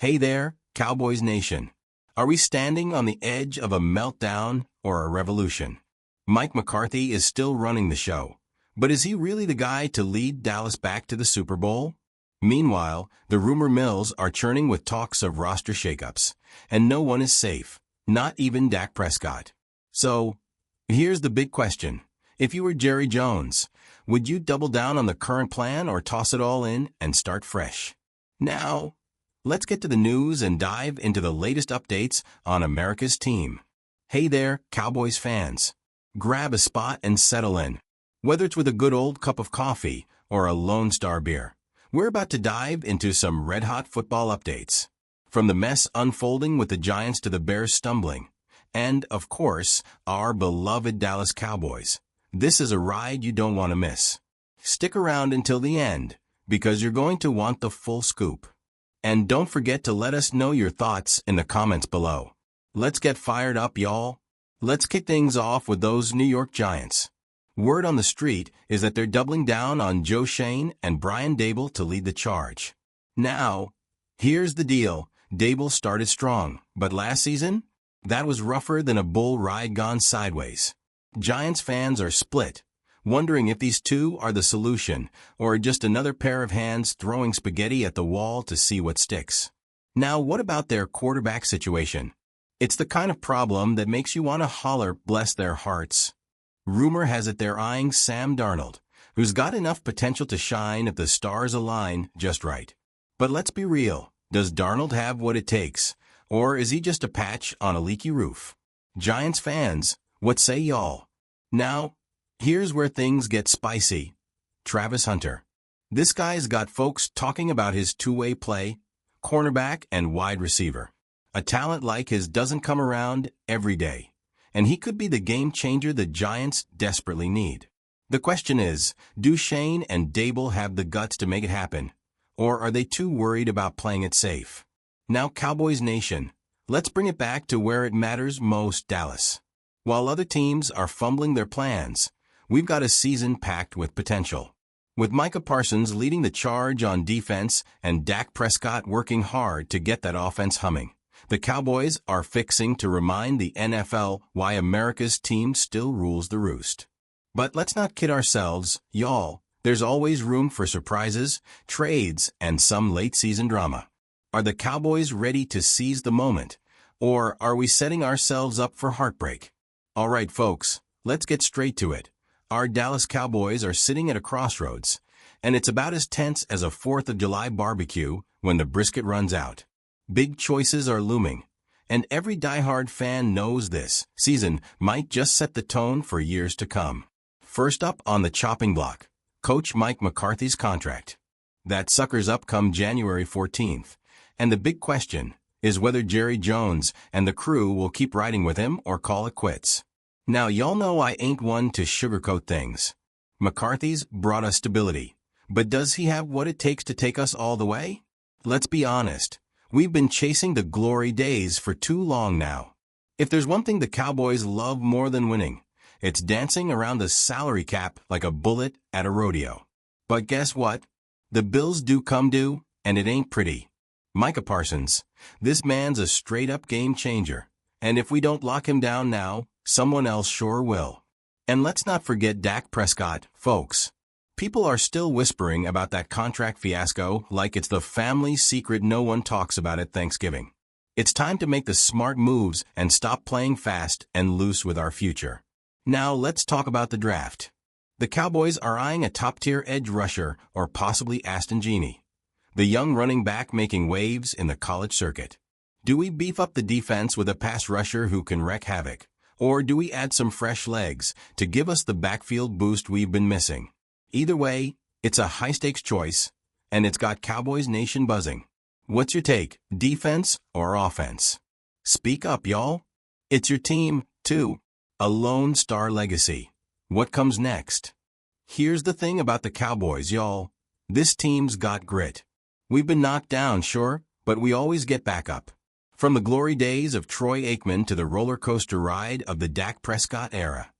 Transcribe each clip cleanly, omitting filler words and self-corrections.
Hey there, Cowboys Nation. Are we standing on the edge of a meltdown or a revolution? Mike McCarthy is still running the show, but is he really the guy to lead Dallas back to the Super Bowl? Meanwhile, the rumor mills are churning with talks of roster shakeups, and no one is safe, not even Dak Prescott. So, here's the big question. If you were Jerry Jones, would you double down on the current plan or toss it all in and start fresh? Now, let's get to the news and dive into the latest updates on America's team. Hey there, Cowboys fans. Grab a spot and settle in. Whether it's with a good old cup of coffee or a Lone Star beer, we're about to dive into some red-hot football updates. From the mess unfolding with the Giants to the Bears stumbling, and, of course, our beloved Dallas Cowboys. This is a ride you don't want to miss. Stick around until the end, because you're going to want the full scoop. And don't forget to let us know your thoughts in the comments below. Let's get fired up, y'all. Let's kick things off with those New York Giants. Word on the street is that they're doubling down on Joe Schoen and Brian Daboll to lead the charge. Now, here's the deal. Daboll started strong, but last season, that was rougher than a bull ride gone sideways. Giants fans are split, wondering if these two are the solution or just another pair of hands throwing spaghetti at the wall to see what sticks. Now, what about their quarterback situation? It's the kind of problem that makes you want to holler, bless their hearts. Rumor has it they're eyeing Sam Darnold, who's got enough potential to shine if the stars align just right. But let's be real, does Darnold have what it takes, or is he just a patch on a leaky roof? Giants fans, what say y'all? Now, here's where things get spicy. Travis Hunter. This guy's got folks talking about his two-way play, cornerback and wide receiver. A talent like his doesn't come around every day, and he could be the game changer the Giants desperately need. The question is, do Schoen and Daboll have the guts to make it happen, or are they too worried about playing it safe? Now, Cowboys Nation, let's bring it back to where it matters most, Dallas. While other teams are fumbling their plans, we've got a season packed with potential. With Micah Parsons leading the charge on defense and Dak Prescott working hard to get that offense humming, the Cowboys are fixing to remind the NFL why America's team still rules the roost. But let's not kid ourselves, y'all. There's always room for surprises, trades, and some late-season drama. Are the Cowboys ready to seize the moment, or are we setting ourselves up for heartbreak? All right, folks, let's get straight to it. Our Dallas Cowboys are sitting at a crossroads, and it's about as tense as a 4th of July barbecue when the brisket runs out. Big choices are looming, and every diehard fan knows this season might just set the tone for years to come. First up on the chopping block, Coach Mike McCarthy's contract. That sucker's up come January 14th, and the big question is whether Jerry Jones and the crew will keep riding with him or call it quits. Now, y'all know I ain't one to sugarcoat things. McCarthy's brought us stability, but does he have what it takes to take us all the way? Let's be honest, we've been chasing the glory days for too long now. If there's one thing the Cowboys love more than winning, it's dancing around the salary cap like a bullet at a rodeo. But guess what? The bills do come due, and it ain't pretty. Micah Parsons, this man's a straight-up game changer, and if we don't lock him down now, someone else sure will. And let's not forget Dak Prescott, folks. People are still whispering about that contract fiasco like it's the family secret no one talks about at Thanksgiving. It's time to make the smart moves and stop playing fast and loose with our future. Now let's talk about the draft. The Cowboys are eyeing a top-tier edge rusher or possibly Aston Genie, the young running back making waves in the college circuit. Do we beef up the defense with a pass rusher who can wreak havoc, or do we add some fresh legs to give us the backfield boost we've been missing? Either way, it's a high-stakes choice, and it's got Cowboys Nation buzzing. What's your take, defense or offense? Speak up, y'all. It's your team, too. A Lone Star legacy. What comes next? Here's the thing about the Cowboys, y'all. This team's got grit. We've been knocked down, sure, but we always get back up. From the glory days of Troy Aikman to the roller coaster ride of the Dak Prescott era,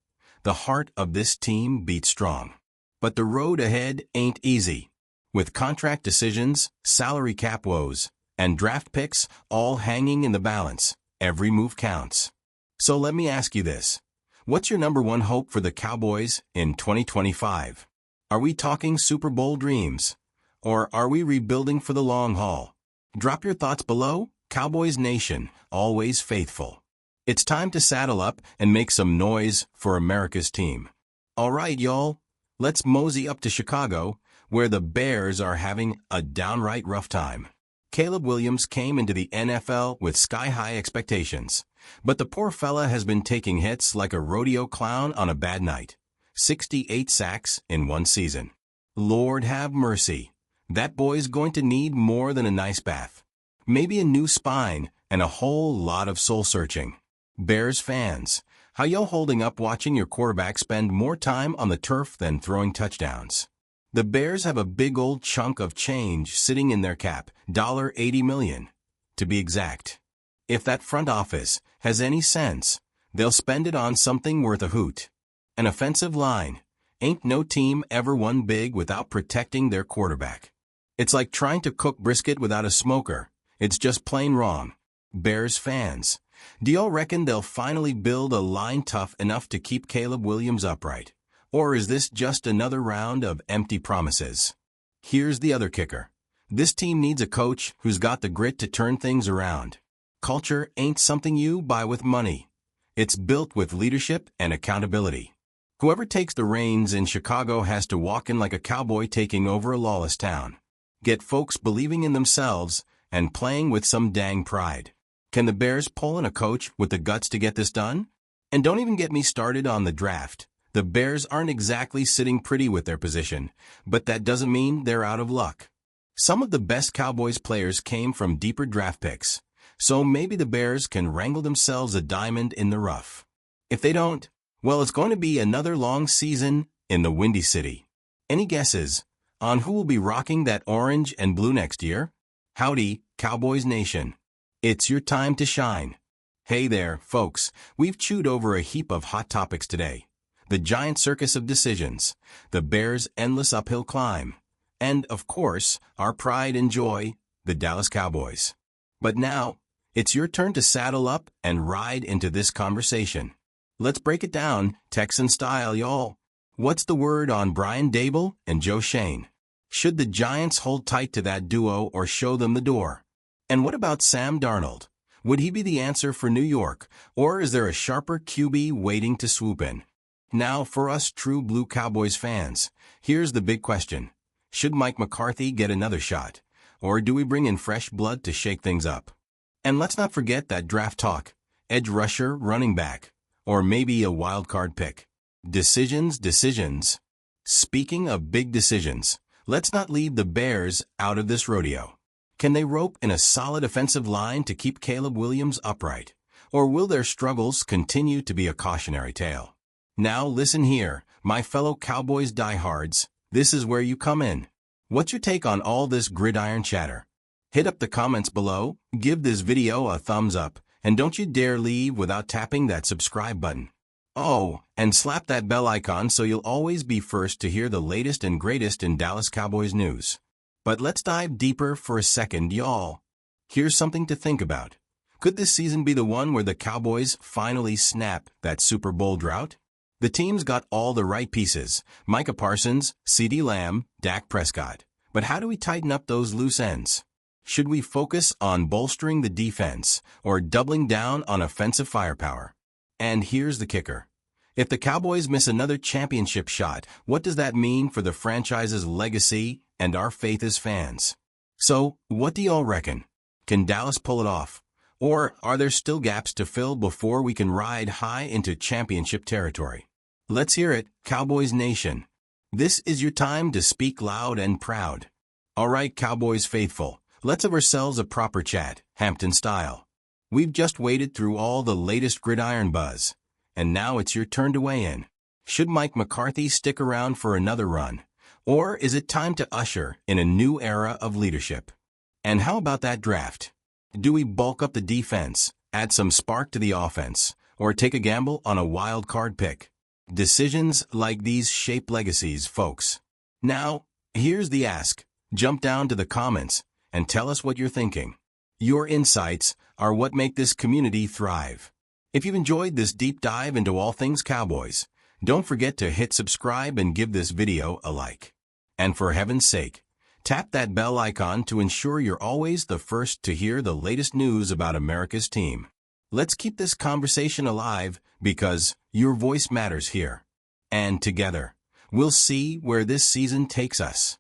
the heart of this team beats strong. But the road ahead ain't easy. With contract decisions, salary cap woes, and draft picks all hanging in the balance. Every move counts. So let me ask you this. What's your number one hope for the Cowboys in 2025? Are we talking Super Bowl dreams? Or are we rebuilding for the long haul? Drop your thoughts below. Cowboys Nation, always faithful. It's time to saddle up and make some noise for America's team. All right, y'all. Let's mosey up to Chicago, where the Bears are having a downright rough time. Caleb Williams came into the NFL with sky-high expectations, but the poor fella has been taking hits like a rodeo clown on a bad night. 68 sacks in one season. Lord have mercy. That boy's going to need more than a nice bath. Maybe a new spine and a whole lot of soul-searching. Bears fans, how y'all holding up watching your quarterback spend more time on the turf than throwing touchdowns? The Bears have a big old chunk of change sitting in their cap, $80 million, to be exact. If that front office has any sense, they'll spend it on something worth a hoot. An offensive line. Ain't no team ever won big without protecting their quarterback. It's like trying to cook brisket without a smoker. It's just plain wrong. Bears fans, do y'all reckon they'll finally build a line tough enough to keep Caleb Williams upright? Or is this just another round of empty promises? Here's the other kicker. This team needs a coach who's got the grit to turn things around. Culture ain't something you buy with money. It's built with leadership and accountability. Whoever takes the reins in Chicago has to walk in like a cowboy taking over a lawless town. Get folks believing in themselves and playing with some dang pride. Can the Bears pull in a coach with the guts to get this done? And don't even get me started on the draft. The Bears aren't exactly sitting pretty with their position, but that doesn't mean they're out of luck. Some of the best Cowboys players came from deeper draft picks, so maybe the Bears can wrangle themselves a diamond in the rough. If they don't, well, it's going to be another long season in the Windy City. Any guesses on who will be rocking that orange and blue next year? Howdy, Cowboys Nation. It's your time to shine. Hey there, folks. We've chewed over a heap of hot topics today. The giant circus of decisions, the Bears' endless uphill climb, and, of course, our pride and joy, the Dallas Cowboys. But now, it's your turn to saddle up and ride into this conversation. Let's break it down, Texan style, y'all. What's the word on Brian Daboll and Joe Shane? Should the Giants hold tight to that duo or show them the door? And what about Sam Darnold? Would he be the answer for New York, or is there a sharper QB waiting to swoop in? Now, for us true blue Cowboys fans, here's the big question. Should Mike McCarthy get another shot, or do we bring in fresh blood to shake things up? And let's not forget that draft talk, edge rusher, running back, or maybe a wild card pick. Decisions. Speaking of big decisions, let's not leave the Bears out of this rodeo. Can they rope in a solid offensive line to keep Caleb Williams upright, or will their struggles continue to be a cautionary tale? Now listen here, my fellow Cowboys diehards, this is where you come in. What's your take on all this gridiron chatter? Hit up the comments below, give this video a thumbs up, and don't you dare leave without tapping that subscribe button. Oh, and slap that bell icon so you'll always be first to hear the latest and greatest in Dallas Cowboys news. But let's dive deeper for a second, y'all. Here's something to think about. Could this season be the one where the Cowboys finally snap that Super Bowl drought? The team's got all the right pieces, Micah Parsons, CeeDee Lamb, Dak Prescott. But how do we tighten up those loose ends? Should we focus on bolstering the defense or doubling down on offensive firepower? And here's the kicker. If the Cowboys miss another championship shot, what does that mean for the franchise's legacy and our faith as fans? So, what do y'all reckon? Can Dallas pull it off? Or are there still gaps to fill before we can ride high into championship territory? Let's hear it, Cowboys Nation. This is your time to speak loud and proud. All right, Cowboys faithful, let's have ourselves a proper chat, Hampton style. We've just waded through all the latest gridiron buzz, and now it's your turn to weigh in. Should Mike McCarthy stick around for another run, or is it time to usher in a new era of leadership? And how about that draft? Do we bulk up the defense, add some spark to the offense, or take a gamble on a wild card pick? Decisions like these shape legacies, folks. Now, here's the ask. Jump down to the comments and tell us what you're thinking. Your insights are what make this community thrive. If you've enjoyed this deep dive into all things Cowboys, don't forget to hit subscribe and give this video a like. And for heaven's sake, tap that bell icon to ensure you're always the first to hear the latest news about America's team. Let's keep this conversation alive because your voice matters here. And together, we'll see where this season takes us.